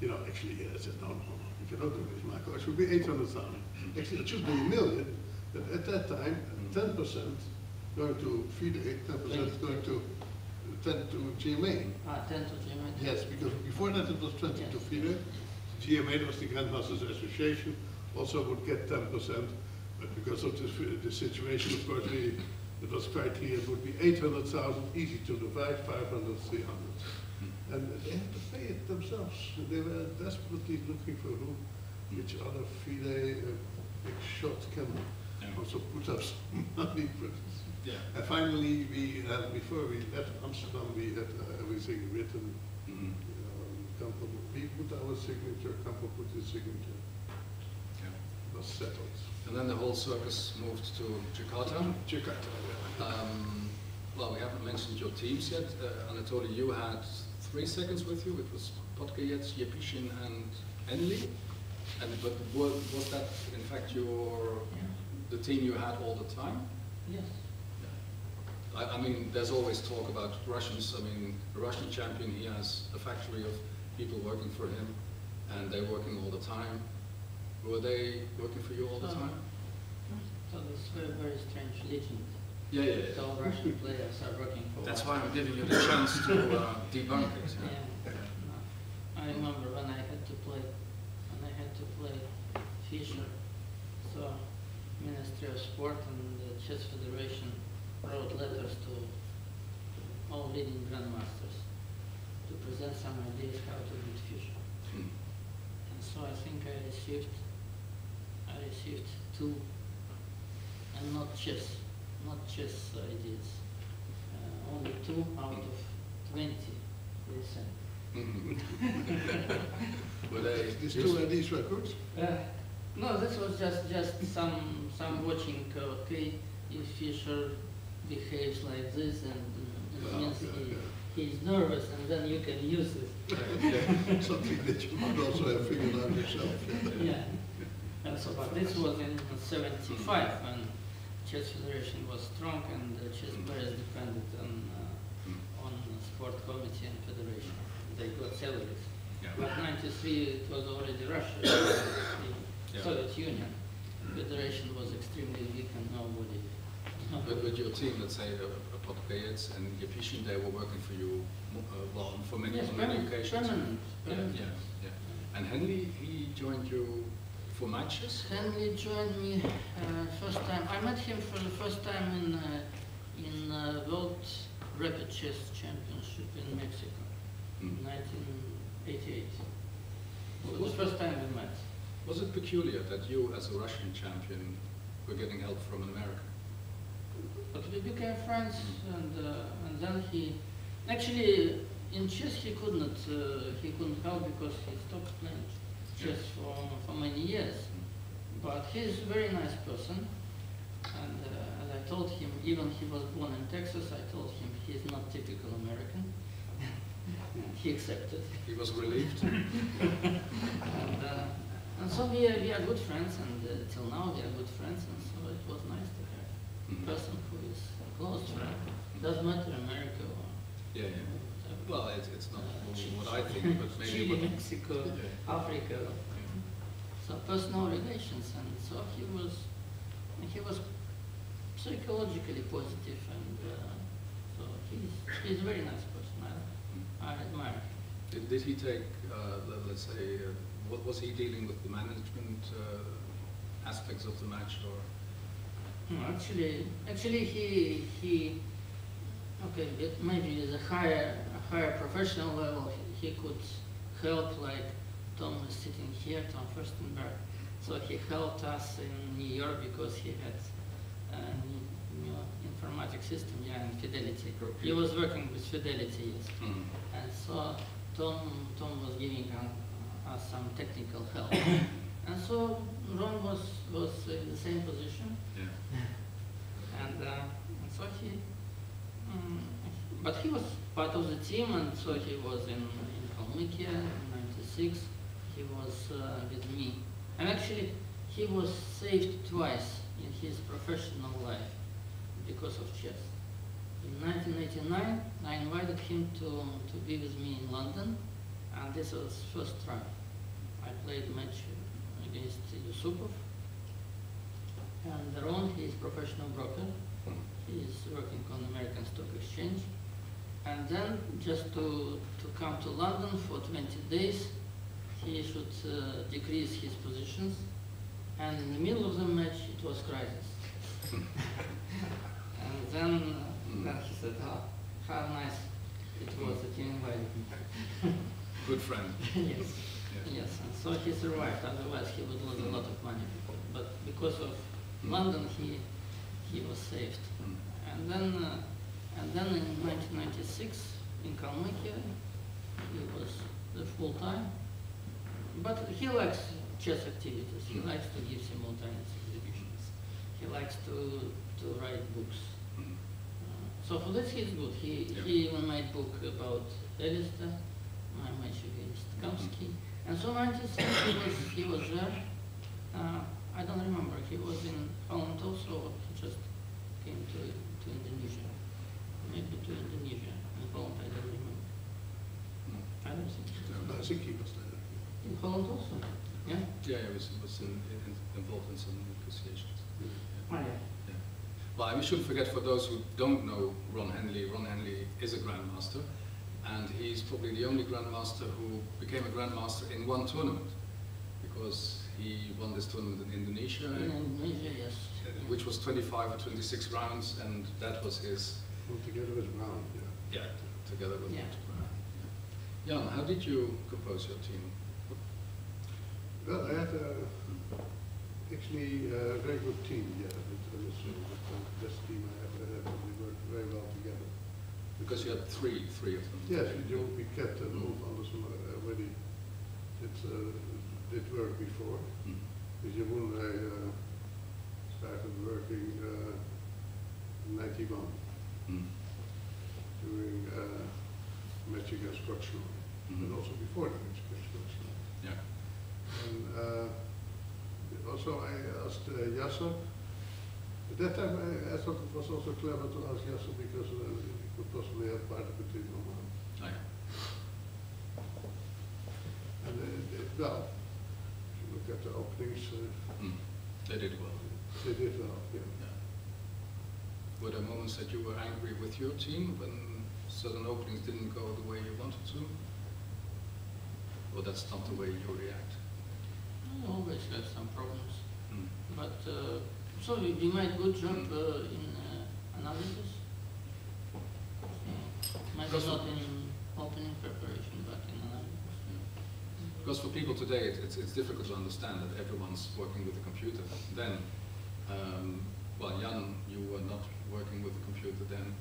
you know, actually, I said, no, you cannot do this, Michael. It should be 800,000. Actually, it should be 1 million. But at that time, 10% going to FIDE, 10% going to 10 to GMA. 10 to GMA. Yes, because before that it was 20 to FIDE. GMA, that was the Grandmasters Association, also would get 10%. But because of the situation, of course, it was quite clear it would be 800,000, easy to divide, 500, 300. And they had to pay it themselves. They were desperately looking for which other FIDE big shot can also put up some money for this. Yeah. And finally, before we left Amsterdam, we had everything written. Campo, we put our signature, Campo put his signature. Yeah. It was settled. And then the whole circus moved to Jakarta. Jakarta, yeah. Well, we haven't mentioned your teams yet. Anatoly, you had 3 seconds with you. It was Podgayets, Yepishin, and Henley. But was that, in fact, the team you had all the time? Yes. I mean, there's always talk about Russians. I mean, the Russian champion, he has a factory of people working for him, and they're working all the time. Were they working for you all the time? So it's very, very strange legend. Yeah. So Russian players are working for That's us. why I'm giving you the chance to debunk it. Yeah. No. I remember when I had to play Fischer. So Ministry of Sport and the Chess Federation wrote letters to all leading grandmasters to present some ideas how to beat Fischer. And so I think I received 2, and not chess ideas. Only 2 out of 20 they sent. Were they? These 2 ideas were good? No, this was just some watching. Okay, if Fischer behaves like this, and it means he's nervous, and then you can use it. Something that you could also have figured out yourself. Yeah. So, but this was in '75 when Chess Federation was strong, and the chess players depended on sport committee and federation. They got salaries. Yeah. But '93 it was already Russia, the Soviet Union. Federation was extremely weak, and nobody. But your team, let's say Podgayets and Yepishin, they were working for you for many occasions. Permanent. Yeah. And Henley, he joined you for matches? Henley joined me first time. I met him for the first time in World Rapid Chess Championship in Mexico, in 1988. So it was the first time we met. Was it peculiar that you, as a Russian champion, were getting help from an American? But we became friends, and then he actually in chess he couldn't help because he stopped playing chess for many years. But he's a very nice person, and as I told him, even he was born in Texas, I told him he's not typical American. He accepted. He was relieved. And so we are good friends, and till now we are good friends, and so it was nice to have a person who is a close friend. Doesn't matter America or well, it's not what I think, but maybe Chile, Mexico, Africa. So personal relations, and so he was psychologically positive, and so he's a very nice person. I admire him. Did he take, let's say, what was he dealing with, the management aspects of the match, or? No, actually, he okay, maybe at a higher professional level, he could help. Like Tom is sitting here, Tom Furstenberg. So he helped us in New York because he had a new informatic system, and Fidelity. He was working with Fidelity, yes. And so Tom was giving us some technical help. And so Ron was in the same position. And so but he was part of the team, and so he was in Kalmykia in '96. He was with me. And actually, he was saved twice in his professional life because of chess. In 1989, I invited him to be with me in London, And this was first try. I played a match against Yusupov. And Ron, he is professional broker. He is working on American Stock Exchange. And then just to come to London for 20 days, he should decrease his positions. And in the middle of the match, it was crisis. And then he said, oh, how nice it was that you invited me. Good friend. Yes, yes. And so he survived. Otherwise, he would lose a lot of money. But because of London, he was saved. And then in 1996, in Kalmykia, he was the full time. But he likes chess activities. He likes to give simultaneous exhibitions. He likes to write books. So for this he's good. He even made a book about Elista, my match against Kamsky. And so 1996 he was there. I don't remember. He was in Holland also. He just came to Indonesia. Maybe to Indonesia. In Holland, I don't remember. I don't think so. No, I think he was there. In Holland also? Yeah? Yeah, he was involved in some negotiations. Oh, yeah. Yeah. Well, we shouldn't forget, for those who don't know Ron Henley is a grandmaster, and he's probably the only grandmaster who became a grandmaster in one tournament, because he won this tournament in Indonesia. In Indonesia, yes. Which was 25 or 26 rounds, and that was his... All together with Brown, yeah. Yeah, together with Yeah. Brown. Yeah. Jan, how did you compose your team? Well, I had actually a very good team, yeah. It was the best team I ever had, and we worked very well together. Because you had three of them. Yes, we kept Ulf Andersson already did work before. With Jeroen, I started working in 91 during match against Kochno, and also before the match against Kochno. Yeah. And also I asked Yasser. At that time I thought it was also clever to ask Yasser because he could possibly have part of the team on one. Oh, yeah. And well, if you look at the openings, They did well. they did well, yeah. Yeah. Were there moments that you were angry with your team when certain openings didn't go the way you wanted to? Or that's not the way you react? I always have some problems. But, so you made good job in analysis? Maybe not in opening preparation, but in analysis. Because for people today, it's difficult to understand that everyone's working with a computer. Then, well, Jan, you were not working with a computer then.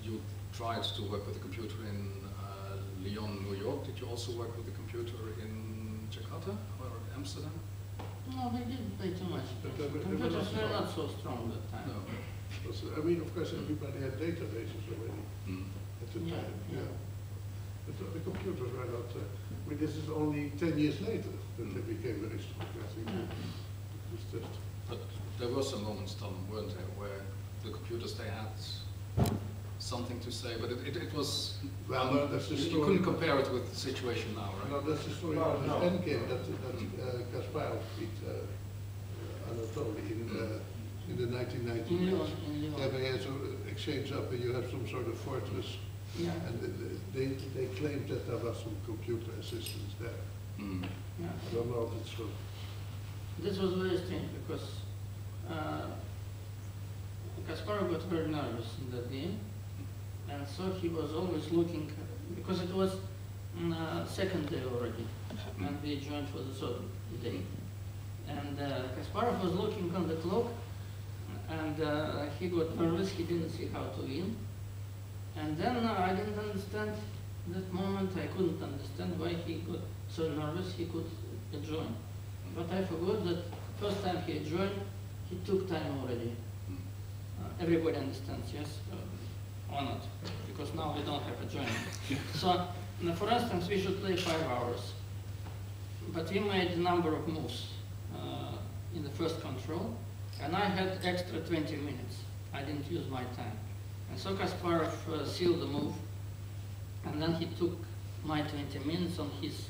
You tried to work with a computer in Lyon, New York. Did you also work with a computer in Jakarta or Amsterdam? No, we didn't pay too much. But, Computers were not so strong at that time. No. I mean, of course, everybody had databases already at the Yeah, time. yeah. But the computers were not. I mean, this is only 10 years later that they became very strong. I think it's just. But there were some moments, Tom, weren't there, where the computers, they had something to say, but it was. Well, no, that's the you story. couldn't compare it with the situation now, right? No, that's the story of this endgame that Kasparov beat Anatoly in the 1990s. In Lyon, Yeah, they had some exchange up and you have some sort of fortress. Yeah. And they claimed that there was some computer assistance there. Yeah. I don't know if it's true. This was very strange because Kasparov got very nervous in that game, and so he was always looking, because it was second day already, and we joined for the third day. And Kasparov was looking on the clock, and he got nervous, he didn't see how to win. And then I didn't understand that moment, I couldn't understand why he got so nervous he could join. But I forgot that first time he joined, he took time already. Everybody understands, yes? Or not? Because now we don't have a join. So, for instance, we should play 5 hours. But we made a number of moves in the first control, and I had extra 20 minutes. I didn't use my time. And so Kasparov sealed the move, and then he took my 20 minutes on his